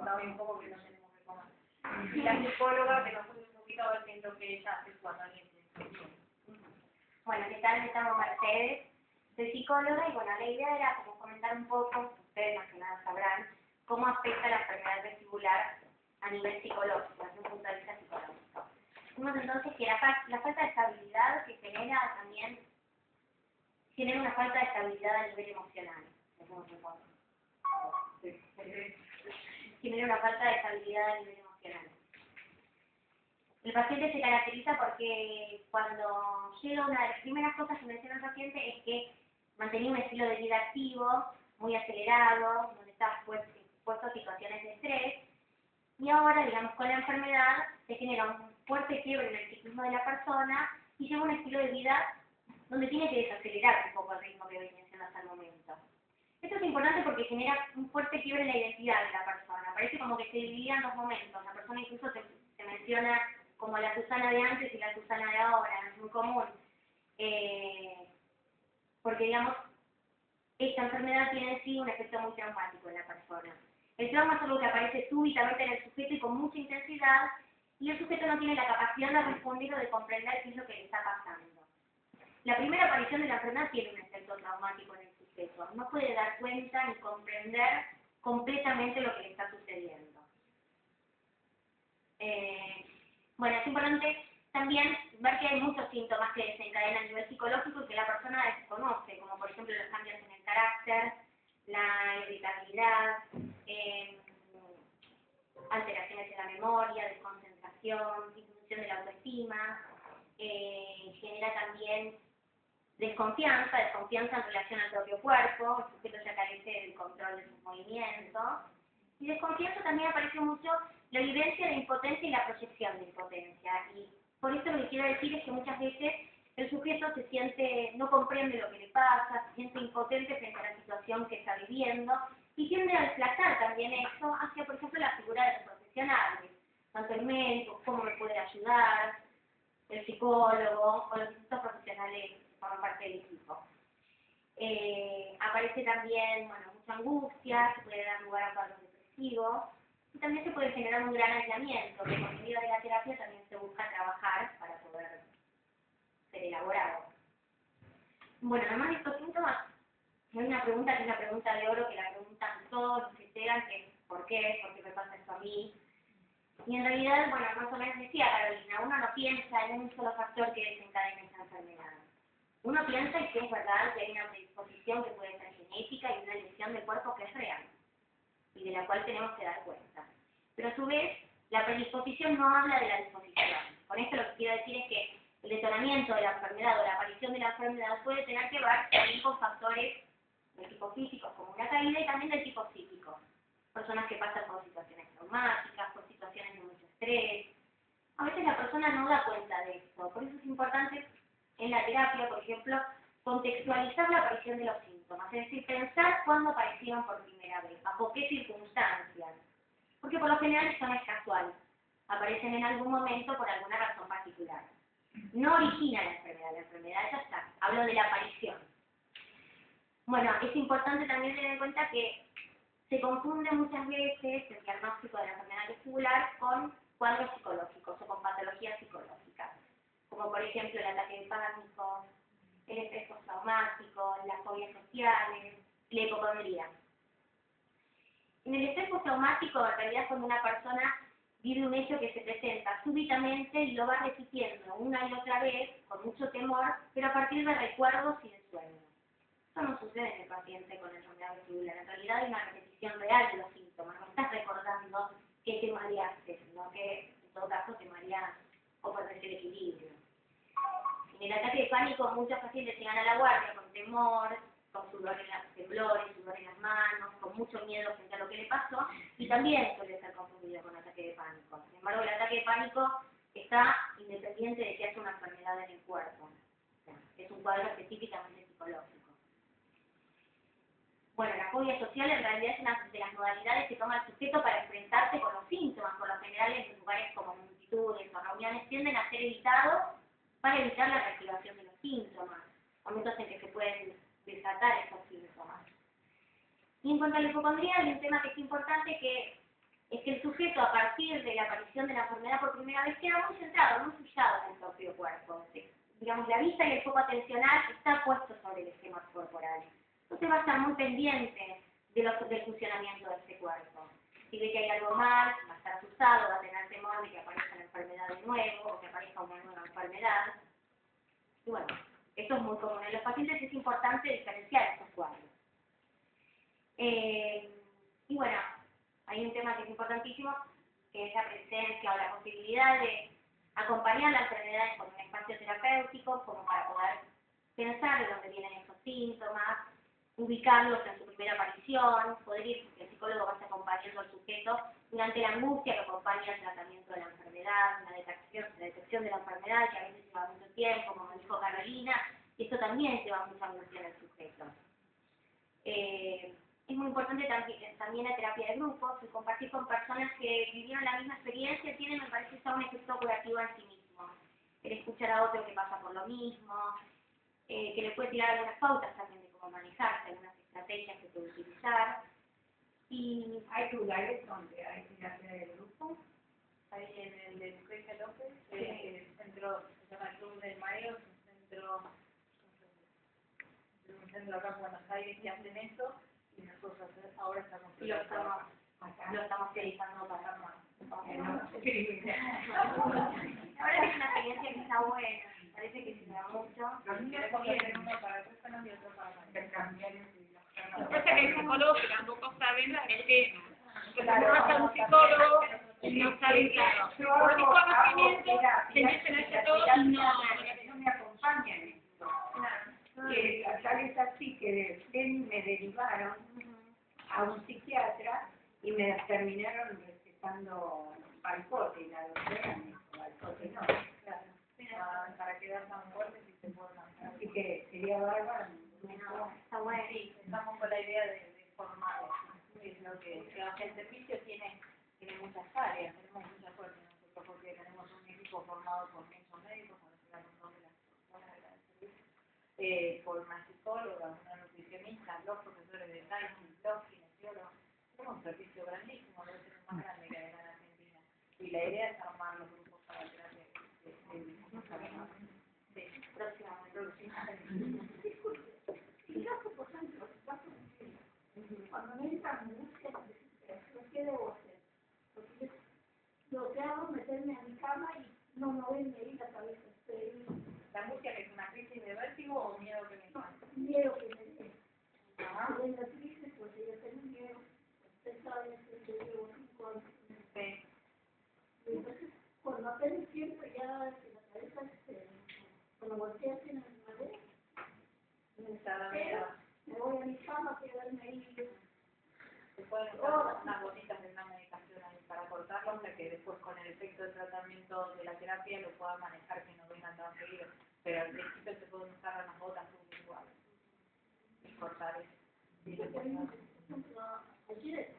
contaba un poco que no tenemos que comer. Y la psicóloga que nos puso un poquito a ver qué es lo que ella hace cuando alguien tiene solución. Bueno, ¿qué tal? Me llamo Mercedes, soy psicóloga y bueno, la idea era como comentar un poco, ustedes más que nada sabrán, cómo afecta la enfermedad vestibular a nivel psicológico, desde un punto de vista psicológico. Vimos entonces que la falta de estabilidad que genera también genera una falta de estabilidad a nivel emocional. Genera una falta de estabilidad a nivel emocional. El paciente se caracteriza porque cuando llega, una de las primeras cosas que menciona el paciente es que mantenía un estilo de vida activo, muy acelerado, donde estaba expuesto a situaciones de estrés, y ahora, digamos, con la enfermedad se genera un fuerte quiebre en el psiquismo de la persona y lleva un estilo de vida donde tiene que desacelerar un poco el ritmo que venía haciendo hasta el momento. Esto es importante porque genera un fuerte quiebre en la identidad de la persona. Parece como que se dividían dos momentos. La persona incluso se menciona como la Susana de antes y la Susana de ahora, es muy común. Porque, digamos, esta enfermedad tiene en sí un efecto muy traumático en la persona. El trauma es algo que aparece súbitamente en el sujeto y con mucha intensidad, y el sujeto no tiene la capacidad de responder o de comprender qué es lo que le está pasando. La primera aparición de la enfermedad tiene un efecto traumático en el sujeto. No puede dar cuenta ni comprender completamente lo que le está sucediendo. Bueno, es importante también ver que hay muchos síntomas que desencadenan a nivel psicológico y que la persona desconoce, como por ejemplo los cambios en el carácter, la irritabilidad, alteraciones en la memoria, desconcentración, disminución de la autoestima, genera también desconfianza en relación al propio cuerpo, el sujeto ya carece del control de sus movimientos, y desconfianza también aparece mucho la vivencia de impotencia y la proyección de impotencia, y por eso lo que quiero decir es que muchas veces el sujeto se siente, no comprende lo que le pasa, se siente impotente frente a la situación que está viviendo, y tiende a desplazar también eso hacia, por ejemplo, la figura de los profesionales, tanto el médico, cómo me puede ayudar, el psicólogo o los distintos profesionales que forman parte del equipo. Aparece también, bueno, mucha angustia, se puede dar lugar a cuadros depresivos, y también se puede generar un gran aislamiento, que por medio de la terapia también se busca trabajar para poder ser elaborado. Bueno, además de estos síntomas, hay una pregunta que es la pregunta de oro, que la preguntan todos los que llegan, que es ¿por qué? ¿Por qué me pasa esto a mí? Y en realidad, bueno, más o menos decía Carolina, uno no piensa en un solo factor que desencadena esta enfermedad. Uno piensa y que es verdad que hay una predisposición que puede ser genética y una lesión del cuerpo que es real y de la cual tenemos que dar cuenta. Pero a su vez, la predisposición no habla de la disposición. Con esto lo que quiero decir es que el detonamiento de la enfermedad o la aparición de la enfermedad puede tener que ver también con factores de tipo físico, como una caída, y también del tipo psíquico. Personas que pasan por situaciones traumáticas, por situaciones de mucho estrés. A veces la persona no da cuenta de esto. Por eso es importante en la terapia, por ejemplo, contextualizar la aparición de los síntomas. Es decir, pensar cuándo aparecieron por primera vez, bajo qué circunstancias. Porque por lo general esto no es casual. Aparecen en algún momento por alguna razón particular. No origina la enfermedad ya está. Hablo de la aparición. Bueno, es importante también tener en cuenta que se confunde muchas veces el diagnóstico de la enfermedad vestibular con cuadros psicológicos o con patologías psicológicas, como por ejemplo el ataque de pánico, el estrés postraumático, las fobias sociales, la hipocondría. En el estrés postraumático, en realidad, cuando una persona vive un hecho que se presenta súbitamente y lo va repitiendo una y otra vez, con mucho temor, pero a partir de recuerdos y de sueños. Esto no sucede en el paciente con enfermedad vestibular. En realidad hay una repetición real de los síntomas. No estás recordando que te mareaste, sino que en todo caso te mareas o perdés el equilibrio. En el ataque de pánico muchos pacientes llegan a la guardia con temor, con temblores, sudor en las manos, con mucho miedo frente a lo que le pasó, y también suele ser confundido con ataque de pánico. Sin embargo, el ataque de pánico está independiente de que haya una enfermedad en el cuerpo. Es un cuadro específicamente psicológico. Bueno, la fobia social en realidad es una de las modalidades que toma el sujeto para enfrentarse con los síntomas. Por lo general, en lugares como multitudes o reuniones tienden a ser evitados para evitar la reactivación de los síntomas, momentos en que se pueden desatar estos síntomas. Y en cuanto a la hipocondría, hay un tema que es importante, que es sujeto a partir de la aparición de la enfermedad por primera vez queda muy centrado, muy fijado en el propio cuerpo. Digamos, la vista y el foco atencional está puesto sobre el esquema corporal. Entonces va a estar muy pendiente del funcionamiento de este cuerpo. Si ve que hay algo mal, va a estar asustado, va a tener temor de que aparezca la enfermedad de nuevo o que aparezca una nueva enfermedad. Y bueno, esto es muy común. En los pacientes es importante diferenciar estos cuadros. Y bueno, hay un tema que es importantísimo, que es la presencia o la posibilidad de acompañar la enfermedad con un espacio terapéutico, como para poder pensar de dónde vienen esos síntomas, ubicarlos en su primera aparición, poder ir, que el psicólogo vaya acompañando al sujeto durante la angustia que acompaña el tratamiento de la enfermedad, la detección de la enfermedad, que a veces lleva mucho tiempo, como dijo Carolina, y esto también lleva mucha angustia en el sujeto. Es muy importante también la terapia de grupos, y compartir con personas que vivieron la misma experiencia tiene, me parece, ya un efecto curativo en sí mismo. El escuchar a otro que pasa por lo mismo, que le puede tirar algunas pautas también de cómo manejarse, algunas estrategias que puede utilizar. Y ¿Hay lugares donde hay terapia de grupo? Ahí en el de Lucrecia López, el centro, se llama el Club del Mayo, un centro acá en Buenos Aires que hacen eso, y nosotros ahora estamos lo estamos realizando para más. No, sí. Ahora es una experiencia que está buena, parece que se da mucho. A mí me tienen uno para personas y otro para intercambiar Lo que pasa es que el psicólogo que tampoco saben es que Claro, pasa un psicólogo y no saben, claro, por mis conocimientos se meten a hacer todo y no me acompañan en esto. Y tal es así que me derivaron a un psiquiatra y me terminaron recetando Valcote, la doctora me dijo Valcote, no, claro, para quedar tan fuertes y se pueden hacer. así que sería bárbaro. Está bueno. Sí, estamos con la idea de formar, es lo que el servicio tiene muchas áreas, tenemos mucha suerte nosotros porque tenemos un equipo formado por muchos médicos, por de las personas del servicio, por una psicóloga, una nutricionista, los profesores de Taekwondo, los kinesiólogos. Tenemos un servicio grandísimo, debe ser el más grande que hay en Argentina. Y la idea es armar los grupos para terapia Cuando me entra angustia, ¿qué debo hacer? Porque lo que hago es meterme a mi cama y no moverme ahí la cabeza. ¿La angustia que es una crisis de vértigo o miedo que me pasa? Miedo que me dé. En la crisis, porque yo tengo miedo. Usted sabe que yo llevo 5 años. Sí. Entonces, cuando apenas siento ya que la cabeza cuando voltea hacia la madera, me voy a mi cama, quedarme ahí. Se pueden usar unas gotitas de una medicación ahí para cortarlo, para que después con el efecto del tratamiento de la terapia lo puedan manejar, que no vengan tan seguido. Pero al principio se pueden usar unas gotas sublinguales y cortar eso. Ayer